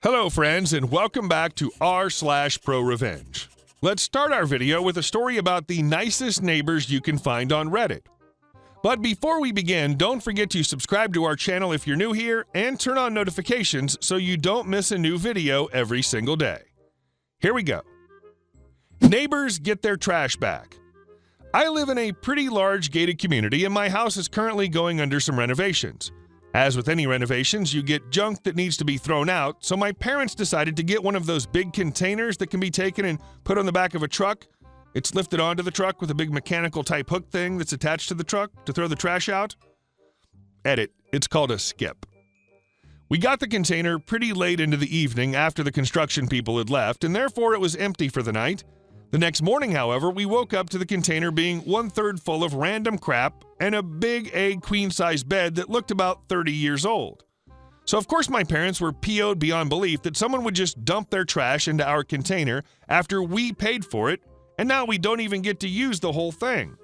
Hello friends, and welcome back to r/ProRevenge. Let's start our video with a story about the nicest neighbors you can find on Reddit. But before we begin, don't forget to subscribe to our channel if you're new here and turn on notifications so you don't miss a new video every single day. Here we go. Neighbors get their trash back. I live in a pretty large gated community and my house is currently going under some renovations. As with any renovations, you get junk that needs to be thrown out, so my parents decided to get one of those big containers that can be taken and put on the back of a truck. It's lifted onto the truck with a big mechanical type hook thing that's attached to the truck to throw the trash out. Edit, it's called a skip. We got the container pretty late into the evening after the construction people had left, and therefore it was empty for the night. The next morning, however, we woke up to the container being 1/3 full of random crap and a big egg queen-size bed that looked about 30 years old. So of course my parents were PO'd beyond belief that someone would just dump their trash into our container after we paid for it, and now we don't even get to use the whole thing.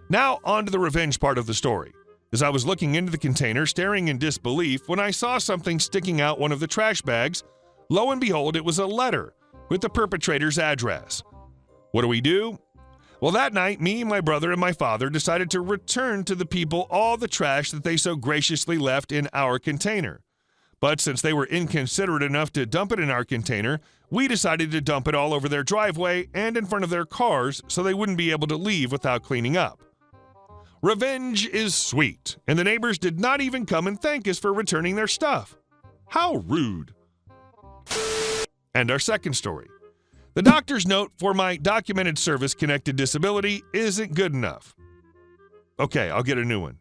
Now on to the revenge part of the story. As I was looking into the container, staring in disbelief, when I saw something sticking out one of the trash bags, lo and behold, it was a letter with the perpetrator's address. What do? Well, that night, me, my brother, and my father decided to return to the people all the trash that they so graciously left in our container. But since they were inconsiderate enough to dump it in our container, we decided to dump it all over their driveway and in front of their cars so they wouldn't be able to leave without cleaning up. Revenge is sweet, and the neighbors did not even come and thank us for returning their stuff. How rude. And our second story. The doctor's note for my documented service-connected disability isn't good enough. Okay, I'll get a new one.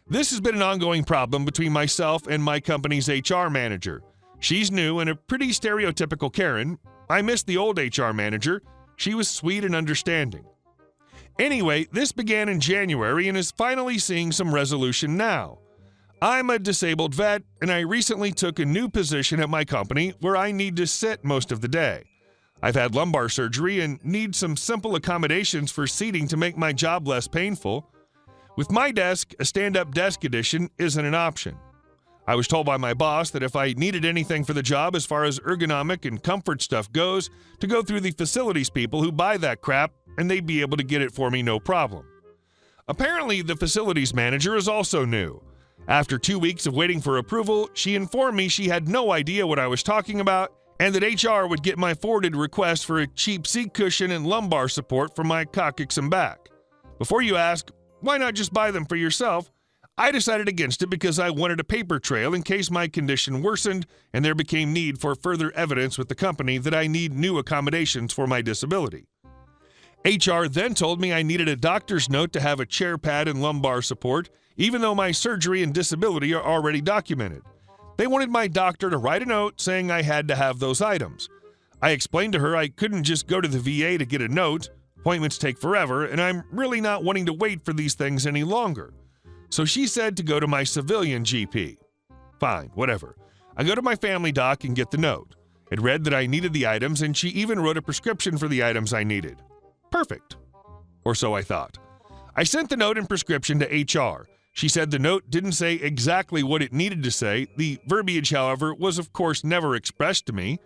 This has been an ongoing problem between myself and my company's HR manager. She's new and a pretty stereotypical Karen. I miss the old HR manager. She was sweet and understanding. Anyway, this began in January and is finally seeing some resolution now. I'm a disabled vet, and I recently took a new position at my company where I need to sit most of the day. I've had lumbar surgery and need some simple accommodations for seating to make my job less painful. With my desk, a stand-up desk edition isn't an option. I was told by my boss that if I needed anything for the job as far as ergonomic and comfort stuff goes, to go through the facilities people who buy that crap, and they'd be able to get it for me no problem. Apparently, the facilities manager is also new. After 2 weeks of waiting for approval, she informed me she had no idea what I was talking about, and that HR would get my forwarded request for a cheap seat cushion and lumbar support for my coccyx and back. Before you ask, why not just buy them for yourself? I decided against it because I wanted a paper trail in case my condition worsened and there became need for further evidence with the company that I need new accommodations for my disability. HR then told me I needed a doctor's note to have a chair pad and lumbar support, even though my surgery and disability are already documented. They wanted my doctor to write a note saying I had to have those items. I explained to her I couldn't just go to the VA to get a note. Appointments take forever, and I'm really not wanting to wait for these things any longer. So she said to go to my civilian GP. Fine, whatever. I go to my family doc and get the note. It read that I needed the items, and she even wrote a prescription for the items I needed. Perfect. Or so I thought. I sent the note and prescription to HR. She said the note didn't say exactly what it needed to say. The verbiage, however, was of course never expressed to me.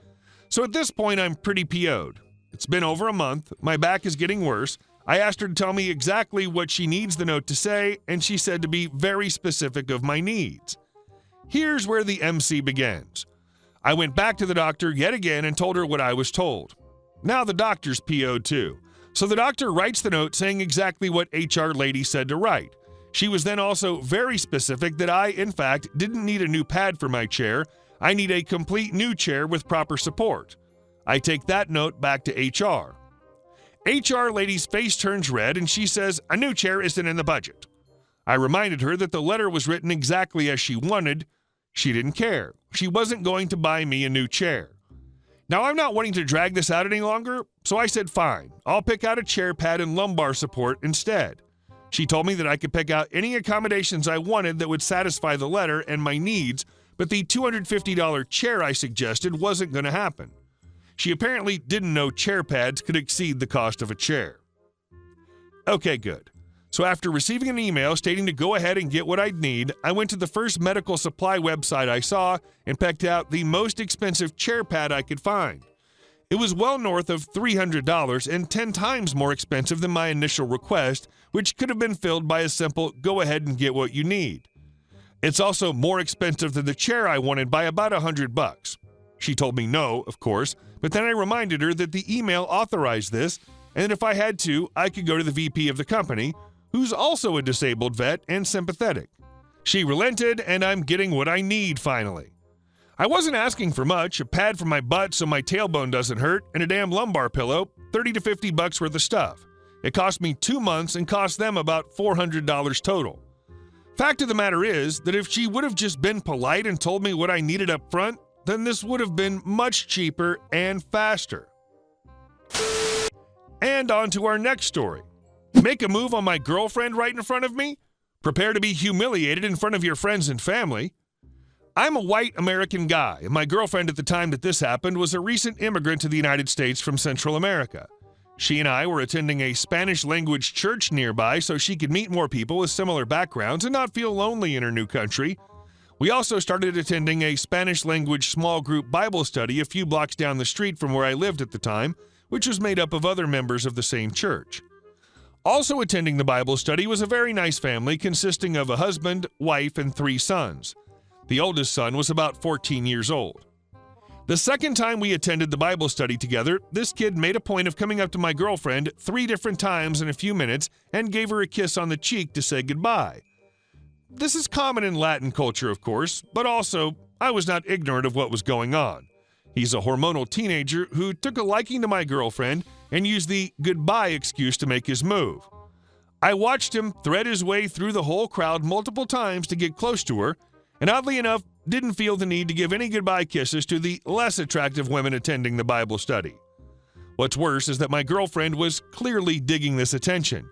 So at this point, I'm pretty PO'd. It's been over a month. My back is getting worse. I asked her to tell me exactly what she needs the note to say, and she said to be very specific of my needs. Here's where the MC begins. I went back to the doctor yet again and told her what I was told. Now the doctor's PO'd too. So the doctor writes the note saying exactly what HR lady said to write. She was then also very specific that I, in fact, didn't need a new pad for my chair. I need a complete new chair with proper support. I take that note back to HR. HR lady's face turns red and she says a new chair isn't in the budget. I reminded her that the letter was written exactly as she wanted. She didn't care. She wasn't going to buy me a new chair. Now I'm not wanting to drag this out any longer, so I said fine, I'll pick out a chair pad and lumbar support instead. She told me that I could pick out any accommodations I wanted that would satisfy the letter and my needs, but the $250 chair I suggested wasn't going to happen. She apparently didn't know chair pads could exceed the cost of a chair. Okay, good. So after receiving an email stating to go ahead and get what I'd need, I went to the first medical supply website I saw and picked out the most expensive chair pad I could find. It was well north of $300 and 10 times more expensive than my initial request, which could have been filled by a simple go ahead and get what you need. It's also more expensive than the chair I wanted by about $100. She told me no, of course, but then I reminded her that the email authorized this, and if I had to, I could go to the VP of the company, who's also a disabled vet and sympathetic. She relented, and I'm getting what I need finally. I wasn't asking for much, a pad for my butt so my tailbone doesn't hurt, and a damn lumbar pillow, $30 to $50 worth of stuff. It cost me 2 months and cost them about $400 total. Fact of the matter is that if she would have just been polite and told me what I needed up front, then this would have been much cheaper and faster. And on to our next story. Make a move on my girlfriend right in front of me? Prepare to be humiliated in front of your friends and family. I'm a white American guy, and my girlfriend at the time that this happened was a recent immigrant to the United States from Central America. She and I were attending a Spanish-language church nearby so she could meet more people with similar backgrounds and not feel lonely in her new country. We also started attending a Spanish-language small group Bible study a few blocks down the street from where I lived at the time, which was made up of other members of the same church. Also attending the Bible study was a very nice family consisting of a husband, wife, and 3 sons. The oldest son was about 14 years old. The second time we attended the Bible study together, this kid made a point of coming up to my girlfriend 3 different times in a few minutes and gave her a kiss on the cheek to say goodbye. This is common in Latin culture, of course, but also, I was not ignorant of what was going on. He's a hormonal teenager who took a liking to my girlfriend and used the goodbye excuse to make his move. I watched him thread his way through the whole crowd multiple times to get close to her, and oddly enough, didn't feel the need to give any goodbye kisses to the less attractive women attending the Bible study. What's worse is that my girlfriend was clearly digging this attention.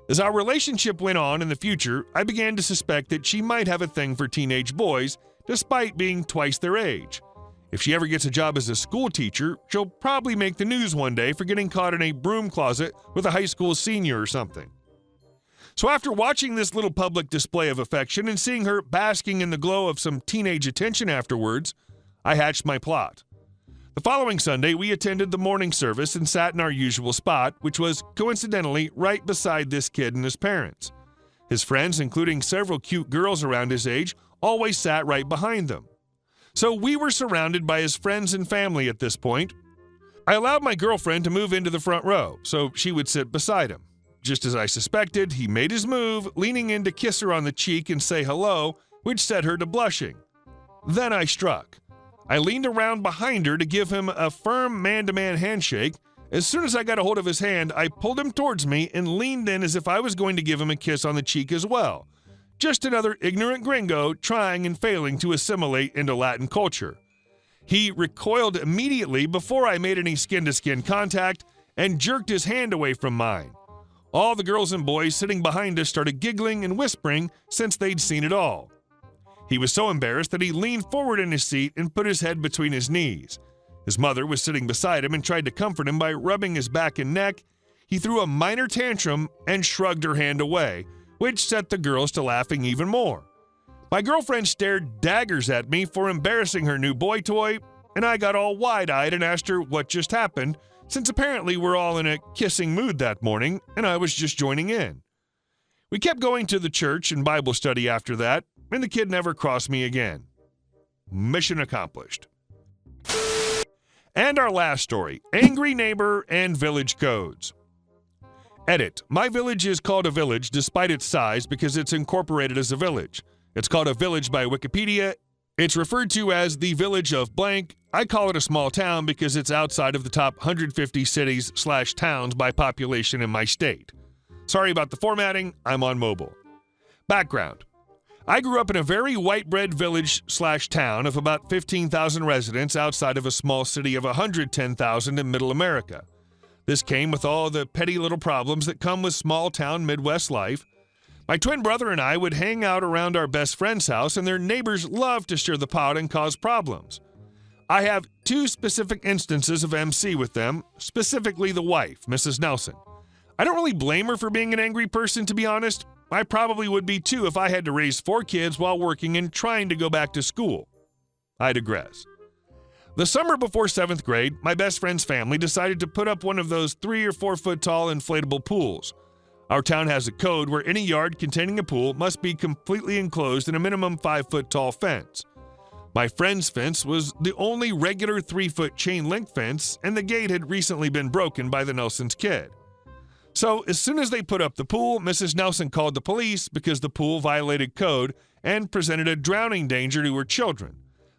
As our relationship went on in the future, I began to suspect that she might have a thing for teenage boys, despite being twice their age. If she ever gets a job as a school teacher, she'll probably make the news one day for getting caught in a broom closet with a high school senior or something. So after watching this little public display of affection and seeing her basking in the glow of some teenage attention afterwards, I hatched my plot. The following Sunday, we attended the morning service and sat in our usual spot, which was coincidentally right beside this kid and his parents. His friends, including several cute girls around his age, always sat right behind them. So we were surrounded by his friends and family at this point. I allowed my girlfriend to move into the front row, so she would sit beside him. Just as I suspected, he made his move, leaning in to kiss her on the cheek and say hello, which set her to blushing. Then I struck. I leaned around behind her to give him a firm man-to-man handshake. As soon as I got a hold of his hand, I pulled him towards me and leaned in as if I was going to give him a kiss on the cheek as well. Just another ignorant gringo trying and failing to assimilate into Latin culture. He recoiled immediately before I made any skin-to-skin contact and jerked his hand away from mine. All the girls and boys sitting behind us started giggling and whispering since they'd seen it all. He was so embarrassed that he leaned forward in his seat and put his head between his knees. His mother was sitting beside him and tried to comfort him by rubbing his back and neck. He threw a minor tantrum and shrugged her hand away, which set the girls to laughing even more. My girlfriend stared daggers at me for embarrassing her new boy toy, and I got all wide-eyed and asked her what just happened, since apparently we're all in a kissing mood that morning, and I was just joining in. We kept going to the church and Bible study after that, and the kid never crossed me again. Mission accomplished. And our last story, angry neighbor and village codes. Edit. My village is called a village despite its size because it's incorporated as a village. It's called a village by Wikipedia. It's referred to as the village of blank. I call it a small town because it's outside of the top 150 cities/towns by population in my state. Sorry about the formatting, I'm on mobile. Background. I grew up in a very white bread village/town of about 15,000 residents outside of a small city of 110,000 in middle America. This came with all the petty little problems that come with small town Midwest life. My twin brother and I would hang out around our best friend's house, and their neighbors loved to stir the pot and cause problems. I have 2 specific instances of MC with them, specifically the wife, Mrs. Nelson. I don't really blame her for being an angry person, to be honest. I probably would be too if I had to raise 4 kids while working and trying to go back to school. I digress. The summer before 7th grade, my best friend's family decided to put up one of those 3 or 4 foot tall inflatable pools. Our town has a code where any yard containing a pool must be completely enclosed in a minimum 5 foot tall fence. My friend's fence was the only regular 3-foot chain link fence, and the gate had recently been broken by the Nelson's kid. So, as soon as they put up the pool, Mrs. Nelson called the police because the pool violated code and presented a drowning danger to her children.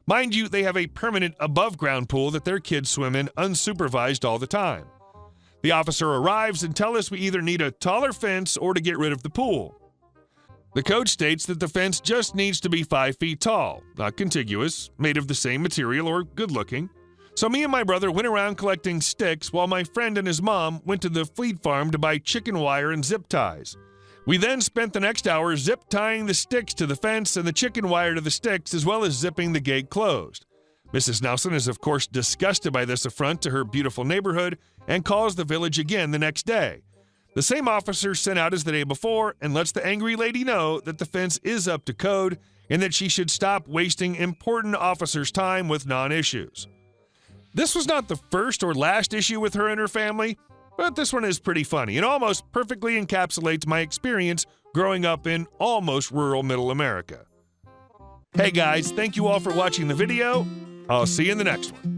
Mind you, they have a permanent above-ground pool that their kids swim in unsupervised all the time. The officer arrives and tells us we either need a taller fence or to get rid of the pool. The code states that the fence just needs to be 5 feet tall, not contiguous, made of the same material or good-looking. So me and my brother went around collecting sticks while my friend and his mom went to the fleet farm to buy chicken wire and zip ties. We then spent the next hour zip tying the sticks to the fence and the chicken wire to the sticks, as well as zipping the gate closed. Mrs. Nelson is of course disgusted by this affront to her beautiful neighborhood and calls the village again the next day. The same officer sent out as the day before and lets the angry lady know that the fence is up to code and that she should stop wasting important officers' time with non-issues. This was not the first or last issue with her and her family, but this one is pretty funny and almost perfectly encapsulates my experience growing up in almost rural Middle America. Hey guys, thank you all for watching the video. I'll see you in the next one.